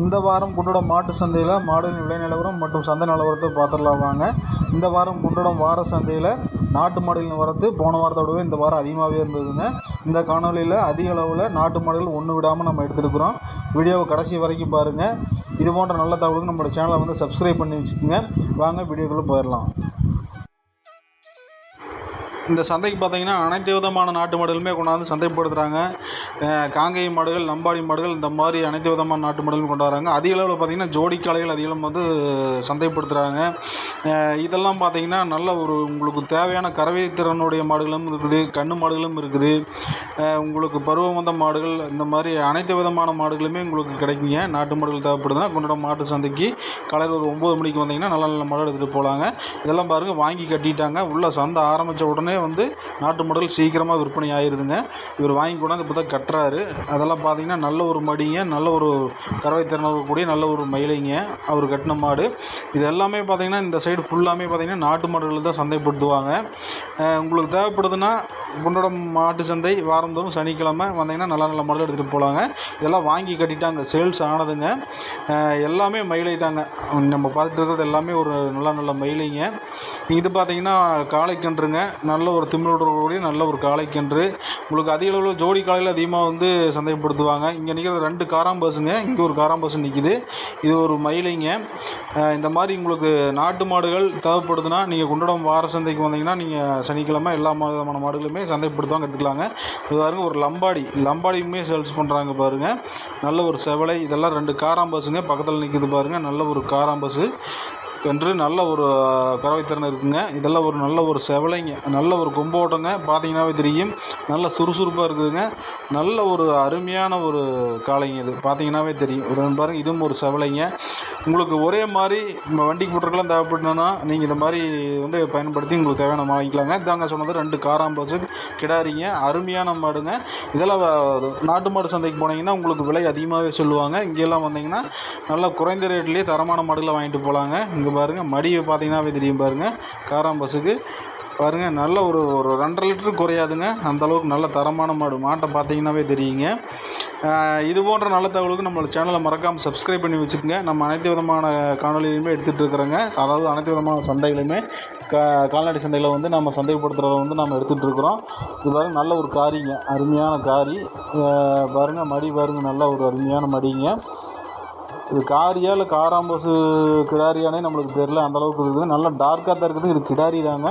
இந்த வாரம் குண்டடம் மாட்டு சந்தையில் மாடுகளின் விலை நிலவரம் மற்றும் சந்தை நிலவரத்தை பார்த்துடலாம் வாங்க. இந்த வாரம் குண்டடம் வார சந்தையில் நாட்டு மாடுகளின் வரத்து போன வாரத்தோடவே இந்த வாரம் அதிகமாகவே இருந்ததுங்க. இந்த காணொலியில் அதிக அளவில் நாட்டு மாடுகள் ஒன்று விடாமல் நம்ம எடுத்துருக்குறோம். வீடியோவை கடைசி வரைக்கும் பாருங்கள். இது போன்ற நல்ல தகவலுக்கு நம்மளோட சேனலை வந்து சப்ஸ்கிரைப் பண்ணி வச்சுக்கோங்க. வாங்க வீடியோக்குள்ளே போயிடலாம். இந்த சந்தைக்கு பார்த்தீங்கன்னா அனைத்து விதமான நாட்டு மாடுகளுமே கொண்டாந்து சந்தைப்படுத்துகிறாங்க. காங்கேய மாடுகள், லம்பாடி மாடுகள், இந்த மாதிரி அனைத்து விதமான நாட்டு மாடுகளும் கொண்டாடுறாங்க. அதிக அளவில் பார்த்திங்கன்னா ஜோடி காளைகள் அதிகம் வந்து சந்தைப்படுத்துகிறாங்க. இதெல்லாம் பார்த்திங்கன்னா நல்ல ஒரு உங்களுக்கு தேவையான கறவை திறனுடைய மாடுகளும் இருக்குது, கன்று மாடுகளும் இருக்குது. உங்களுக்கு பருவம் வந்த மாடுகள், இந்த மாதிரி அனைத்து விதமான மாடுகளுமே உங்களுக்கு கிடைக்குங்க. நாட்டு மாடுகள் தேவைப்படுதுன்னா குண்டடம் மாட்டு சந்தைக்கு காலையில் ஒரு 9 மணிக்கு வந்தீங்கன்னா நல்ல நல்ல மாடு எடுத்துகிட்டு போகலாங்க. இதெல்லாம் பாருங்கள், வாங்கி கட்டிட்டாங்க. உள்ள சந்தை ஆரம்பித்த உடனே வந்து நாட்டு மாடுகள் சீக்கிரமாக விற்பனை ஆகிடுதுங்க. இவர் வாங்கி கொண்டாந்து இப்போ தான் கட்டுறாரு. அதெல்லாம் பார்த்தீங்கன்னா நல்ல ஒரு மடிங்க, நல்ல ஒரு கறவை திறனக்கூடிய நல்ல ஒரு மயிலைங்க அவர் கட்டின மாடு. இது எல்லாமே பார்த்தீங்கன்னா இந்த சைடு ஃபுல்லாமே பார்த்தீங்கன்னா நாட்டு மாடுகள் தான் சந்தைப்படுத்துவாங்க. உங்களுக்கு தேவைப்படுதுன்னா குண்டடம் மாட்டு சந்தை வாரந்தோறும் சனிக்கிழமை வந்தீங்கன்னா நல்ல நல்ல மாடுகள் எடுத்துகிட்டு போகலாங்க. இதெல்லாம் வாங்கி கட்டிட்டாங்க, சேல்ஸ் ஆனதுங்க. எல்லாமே மயிலை தாங்க. நம்ம பார்த்துட்டு இருக்கிறது எல்லாமே ஒரு நல்ல நல்ல மயிலைங்க. இது பார்த்தீங்கன்னா காளைக்கன்றுங்க, நல்ல ஒரு திமிழோடக்கூடிய நல்ல ஒரு காளைக்கன்று. உங்களுக்கு அதிக அளவில் ஜோடி காளையில் அதிகமாக வந்து சந்தைப்படுத்துவாங்க. இங்கே நிற்கிறது 2 காராம்பசுங்க, இங்கே ஒரு காராம்பசு நிற்கிது, இது ஒரு மயிலைங்க. இந்த மாதிரி உங்களுக்கு நாட்டு மாடுகள் தேவைப்படுதுன்னா நீங்கள் குண்டடம் வார சந்தைக்கு வந்தீங்கன்னா நீங்கள் சனிக்கிழமை எல்லா விதமான மாடுகளுமே சந்தைப்படுத்துவாங்க, எடுத்துக்கலாங்க. இது பாருங்க, ஒரு லம்பாடியுமே சேல்ஸ் பண்ணுறாங்க பாருங்கள். நல்ல ஒரு செவலை, இதெல்லாம் 2 காராம்பசுங்க பக்கத்தில் நிற்கிது பாருங்கள். நல்ல ஒரு காராம்பசு கன்று, நல்ல ஒரு கறவைத்திறன் இருக்குங்க. இதெல்லாம் ஒரு நல்ல ஒரு செவலைங்க, நல்ல ஒரு கொம்போட்டங்க, பார்த்தீங்கன்னாவே தெரியும். நல்ல சுறுசுறுப்பாக இருக்குதுங்க. நல்ல ஒரு அருமையான ஒரு காளைங்க, இது பார்த்தீங்கன்னாவே தெரியும். ஒரு பாருங்கள், இதுவும் ஒரு செவலைங்க. உங்களுக்கு ஒரே மாதிரி வண்டிக்கு போட்டுருக்கலாம் தேவைப்பட்டணுன்னா நீங்கள் இந்த மாதிரி வந்து பயன்படுத்தி உங்களுக்கு தேவையான வாங்கிக்கலாங்க. இதாங்க சொன்னது 2 காராம்பசு கிடாரிங்க, அருமையான மாடுங்க. இதெல்லாம் நாட்டு மாடு சந்தைக்கு போனீங்கன்னா உங்களுக்கு விலை அதிகமாகவே சொல்லுவாங்க. இங்கெல்லாம் வந்தீங்கன்னா நல்லா குறைந்த ரேட்லேயே தரமான மாடுகளை வாங்கிட்டு போகலாங்க. இங்கே பாருங்கள், மடியை பார்த்தீங்கன்னாவே தெரியும் பாருங்கள். காராம்பசுக்கு பாருங்கள், நல்ல ஒரு 2.5 லிட்டர் குறையாதுங்க. அந்தளவுக்கு நல்ல தரமான மாட்டை பார்த்தீங்கன்னாவே தெரியுங்க. இது போன்ற நல்ல தகவலுக்கு நம்மளோட சேனலை மறக்காமல் சப்ஸ்கிரைப் பண்ணி வச்சுக்கோங்க. நம்ம அனைத்து விதமான காணொலியுமே எடுத்துகிட்டு இருக்கிறோங்க. அதாவது அனைத்து விதமான சந்தைகளுமே கால்நடை சந்தையில் வந்து நம்ம சந்தைப்படுத்துகிறத வந்து நம்ம எடுத்துகிட்டு இருக்கிறோம். இது பாருங்கள், நல்ல ஒரு காரிங்க, அருமையான காரி பாருங்கள். மடி பாருங்கள், நல்ல ஒரு அருமையான மடிங்க. இது காரியா இல்லை காராம்பசு கிடாரியானே நம்மளுக்கு தெரியல, அந்தளவுக்கு இருக்குது. நல்லா டார்க்காக தான் இருக்குது. இது கிடாரி தாங்க,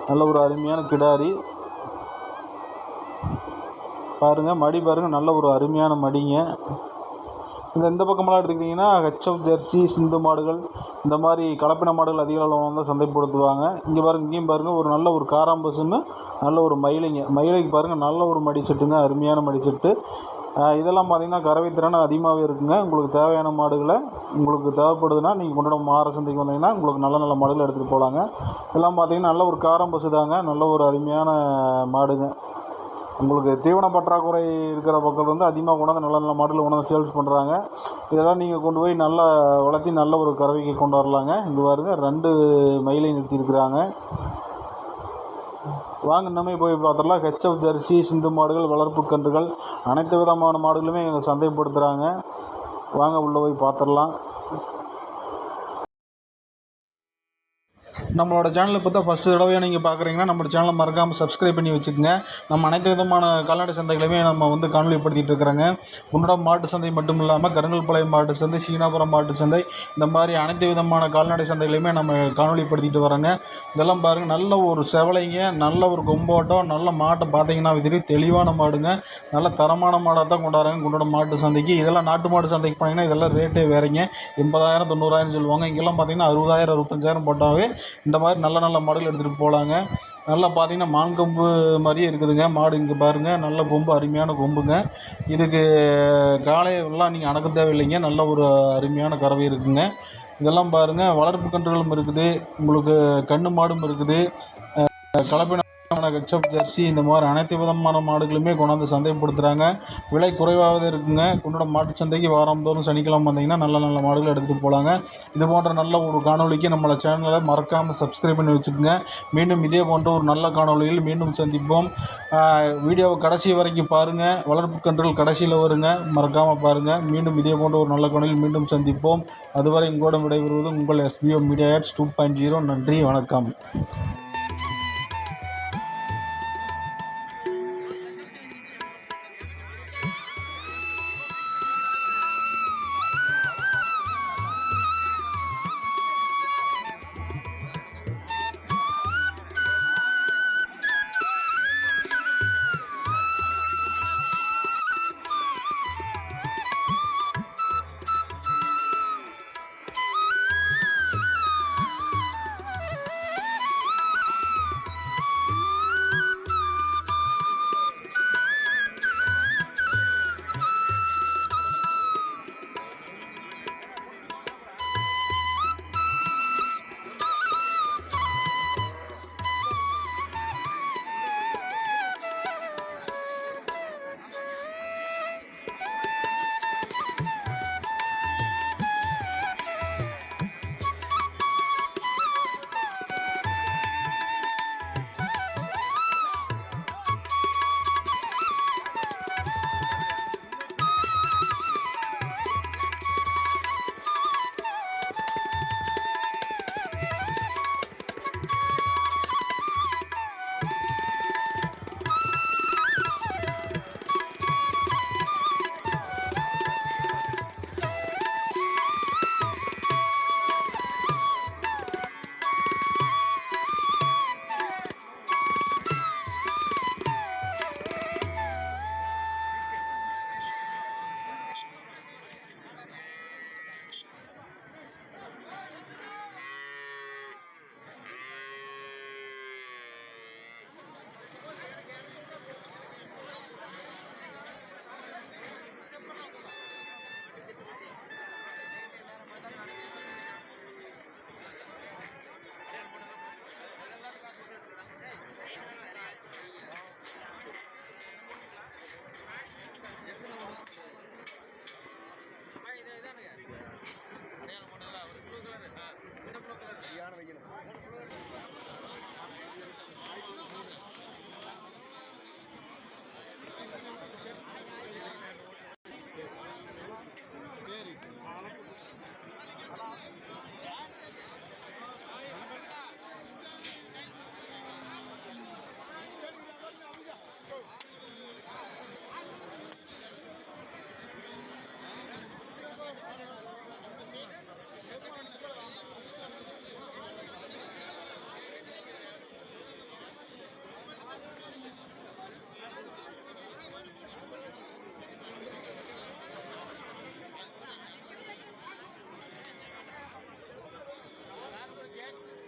நல்ல ஒரு அருமையான கிடாரி பாருங்கள். மடி பாருங்கள், நல்ல ஒரு அருமையான மடிங்க. இந்த பக்கமெல்லாம் எடுத்துக்கிட்டிங்கன்னா ஹெச்எஃப் ஜெர்சி, சிந்து மாடுகள், இந்த மாதிரி கலப்பின மாடுகள் அதிக அளவில் வந்து சந்தைப்படுத்துவாங்க. இங்கே பாருங்கள், இங்கேயும் பாருங்கள், ஒரு நல்ல ஒரு காராம்பசுன்னு நல்ல ஒரு மயிலைக்கு பாருங்கள், நல்ல ஒரு மடி செட்டுங்க, அருமையான மடி செட்டு. இதெல்லாம் பார்த்திங்கன்னா கறவை திறன் அதிகமாகவே இருக்குங்க. உங்களுக்கு தேவையான மாடுகளை உங்களுக்கு தேவைப்படுதுன்னா நீங்கள் குண்டடம் வார சந்தைக்கு வந்தீங்கன்னா உங்களுக்கு நல்ல நல்ல மாடுகளை எடுத்துகிட்டு போகலாங்க. இதெல்லாம் பார்த்திங்கன்னா நல்ல ஒரு காராம்பசு தாங்க, நல்ல ஒரு அருமையான மாடுங்க. உங்களுக்கு தீவன பற்றாக்குறை இருக்கிற பக்கம் வந்து அதிகமாக கொண்டாந்து நல்ல நல்ல மாடுகளை கொண்டாந்து சேல்ஸ் பண்ணுறாங்க. இதெல்லாம் நீங்கள் கொண்டு போய் நல்லா வளர்த்தி நல்ல ஒரு கறவைக்கு கொண்டு வரலாங்க. இங்கே பாருங்கள், 2 மயிலை நிறுத்தியிருக்கிறாங்க. வாங்க இன்னமே போய் பார்த்துடலாம். ஹெச்எஃப் ஜெர்சி, சிந்து மாடுகள், வளர்ப்பு கன்றுகள், அனைத்து விதமான மாடுகளுமே எங்கள் சந்தைப்படுத்துகிறாங்க. வாங்க உள்ளே போய் பார்த்துடலாம். நம்மளோட சேனலை இப்போ தான் ஃபஸ்ட்டு தடவையாக நீங்கள் பார்க்குறீங்கன்னா நம்மளோட சேனலை மறக்காமல் சப்ஸ்கிரைப் பண்ணி வச்சுக்கோங்க. நம்ம அனைத்து விதமான கால்நடை சந்தைகளையுமே நம்ம வந்து காணொலிப்படுத்திகிட்டு இருக்கிறோங்க. குண்டடம் மாட்டு சந்தை மட்டும் இல்லாமல் கருங்கல்பாளையம் மாட்டு சந்தை, சீனாபுரம் மாட்டு சந்தை, இந்த மாதிரி அனைத்து விதமான கால்நடை சந்தைகளையுமே நம்ம காணொலிப்படுத்திட்டு வரோங்க. இதெல்லாம் பாருங்கள், நல்ல ஒரு செவலைங்க, நல்ல ஒரு கொம்போட்டம், நல்ல மாட்டை பார்த்தீங்கன்னா தெரியும், தெளிவான மாடுங்க. நல்ல தரமான மாடாக தான் கொண்டாடுறாங்க குண்டடம் மாட்டு சந்தைக்கு. இதெல்லாம் நாட்டு மாடு சந்தைக்கு போனீங்கன்னா இதெல்லாம் ரேட்டே வேறுங்க. 80,000 90,000 சொல்லுவாங்க. இங்கெல்லாம் பார்த்தீங்கன்னா 60,000 65,000 போட்டாவே இந்த மாதிரி நல்ல நல்ல மாடுகள் எடுத்துகிட்டு போகலாங்க. நல்லா பார்த்தீங்கன்னா மான்கொம்பு மாதிரியே இருக்குதுங்க மாடு. இங்கே பாருங்கள், நல்ல கொம்பு, அருமையான கொம்புங்க. இதுக்கு காலையெல்லாம் நீங்கள் அடக்க தேவையில்லைங்க, நல்ல ஒரு அருமையான கறவை இருக்குங்க. இதெல்லாம் பாருங்கள், வளர்ப்பு கன்றுகளும் இருக்குது, உங்களுக்கு கன்று மாடும் இருக்குது, கலப்பின ஹெச்எப் ஜெர்சி இந்த மாதிரி அனைத்து விதமான மாடுகளுமே கொண்டாந்து சந்தைப்படுத்துகிறாங்க. விலை குறைவாகவே இருக்குங்க. குன்னடம் மாட்டு சந்தைக்கு வாரந்தோறும் சனிக்கிழமை வந்தீங்கன்னா நல்ல நல்ல மாடுகள் எடுத்துகிட்டு போகலாங்க. இது போன்ற நல்ல ஒரு காணொலிக்கு நம்மளை சேனலை மறக்காமல் சப்ஸ்கிரைப் பண்ணி வச்சுக்கோங்க. மீண்டும் இதே போன்ற ஒரு நல்ல காணொலியில் மீண்டும் சந்திப்போம். வீடியோவை கடைசி வரைக்கும் பாருங்கள். வளர்ப்பு கன்றுகள் கடைசியில் வருங்க, மறக்காமல் பாருங்கள். மீண்டும் இதே போன்ற ஒரு நல்ல காணொலியில் மீண்டும் சந்திப்போம். அதுவரை உங்களிடம் விடைபெறுவது உங்கள் SBO மீடியா ஆட்ஸ் 2.0. நன்றி, வணக்கம்.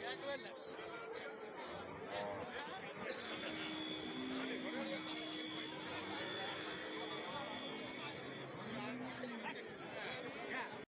கேட்கவே இல்லை.